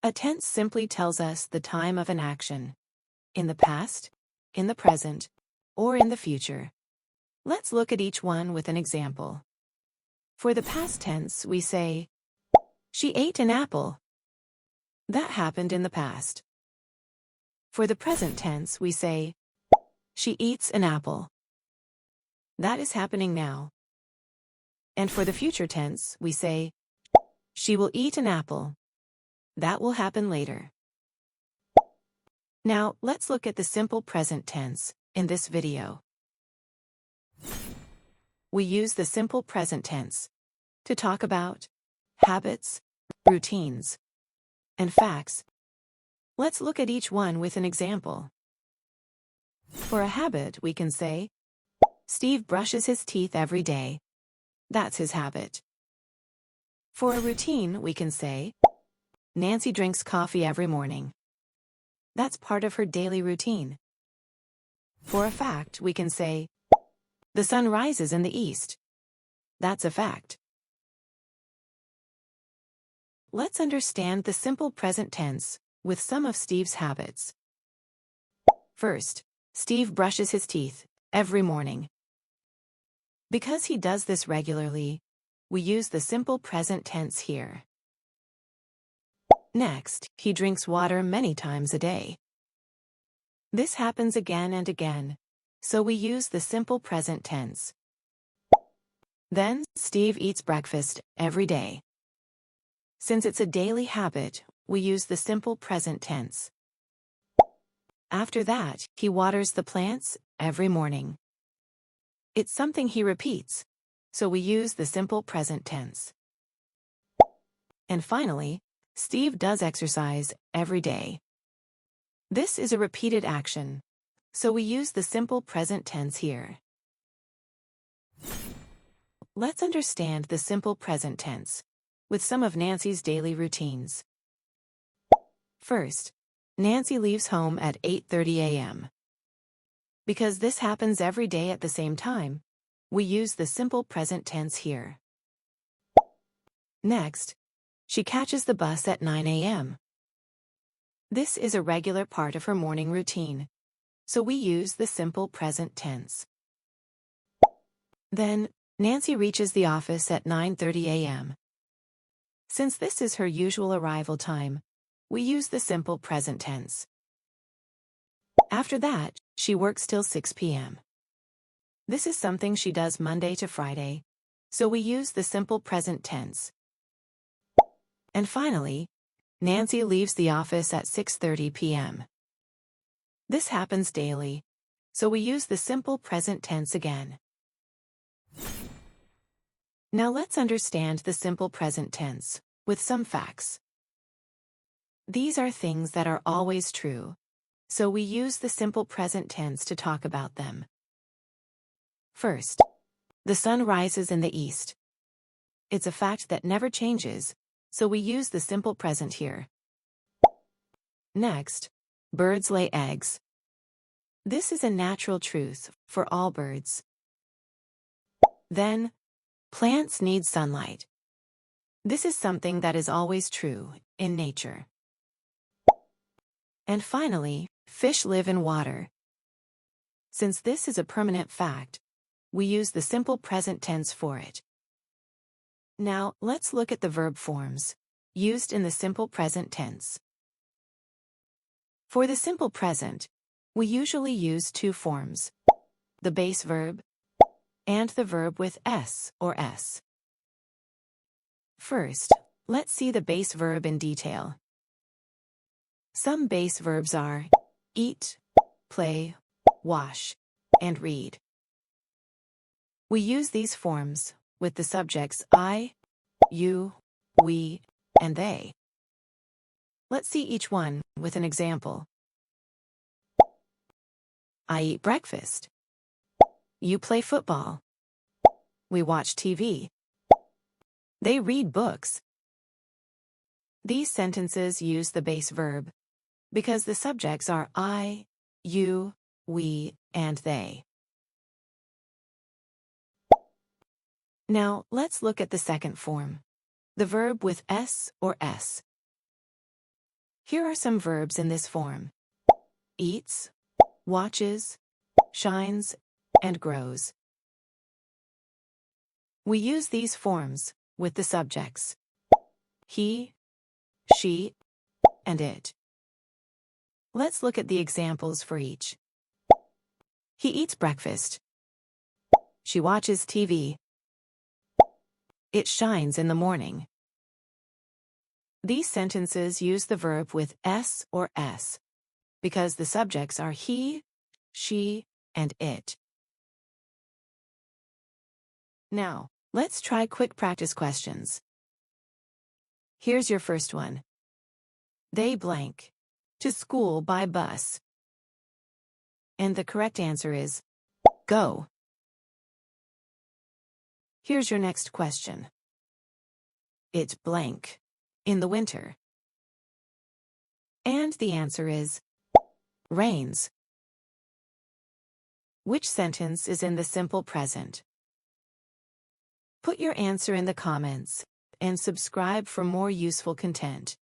A tense simply tells us the time of an action. In the past, in the present, or in the future. Let's look at each one with an example. For the past tense, we say, she ate an apple. That happened in the past. For the present tense, we say, she eats an apple. That is happening now. And for the future tense, we say, she will eat an apple. That will happen later. Now, let's look at the simple present tense in this video. We use the simple present tense to talk about habits, routines, and facts. Let's look at each one with an example. For a habit, we can say, Steve brushes his teeth every day. That's his habit. For a routine, we can say, Nancy drinks coffee every morning. That's part of her daily routine. For a fact, we can say, the sun rises in the east. That's a fact. Let's understand the simple present tense with some of Steve's habits. First, Steve brushes his teeth every morning. Because he does this regularly, we use the simple present tense here. Next, he drinks water many times a day. This happens again and again, so we use the simple present tense. Then, Steve eats breakfast every day. Since it's a daily habit, we use the simple present tense. After that, he waters the plants every morning. It's something he repeats, so we use the simple present tense. And finally, Steve does exercise every day. This is a repeated action, so we use the simple present tense here. Let's understand the simple present tense with some of Nancy's daily routines. First, Nancy leaves home at 8:30 a.m. Because this happens every day at the same time, we use the simple present tense here. Next, she catches the bus at 9 a.m. This is a regular part of her morning routine, so we use the simple present tense. Then, Nancy reaches the office at 9:30 a.m. Since this is her usual arrival time, we use the simple present tense. After that, she works till 6 p.m. This is something she does Monday to Friday, so we use the simple present tense. And finally, Nancy leaves the office at 6:30 p.m. This happens daily, so we use the simple present tense again. Now let's understand the simple present tense with some facts. These are things that are always true, so we use the simple present tense to talk about them. First, the sun rises in the east. It's a fact that never changes, so we use the simple present here. Next, birds lay eggs. This is a natural truth for all birds. Then, plants need sunlight. This is something that is always true in nature. And finally, fish live in water. Since this is a permanent fact, we use the simple present tense for it. Now, let's look at the verb forms used in the simple present tense. For the simple present, we usually use two forms, the base verb and the verb with s or s. First, let's see the base verb in detail. Some base verbs are eat, play, wash, and read. We use these forms with the subjects I, you, we, and they. Let's see each one with an example. I eat breakfast. You play football. We watch TV. They read books. These sentences use the base verb because the subjects are I, you, we, and they. Now, let's look at the second form, the verb with s or s. Here are some verbs in this form: eats, watches, shines, and grows. We use these forms with the subjects he, she, and it. Let's look at the examples for each. He eats breakfast. She watches TV. It shines in the morning. These sentences use the verb with s or s because the subjects are he, she, and it. Now, let's try quick practice questions. Here's your first one. They blank to school by bus. And the correct answer is go. Here's your next question. It blank in the winter. And the answer is rains. Which sentence is in the simple present? Put your answer in the comments and subscribe for more useful content.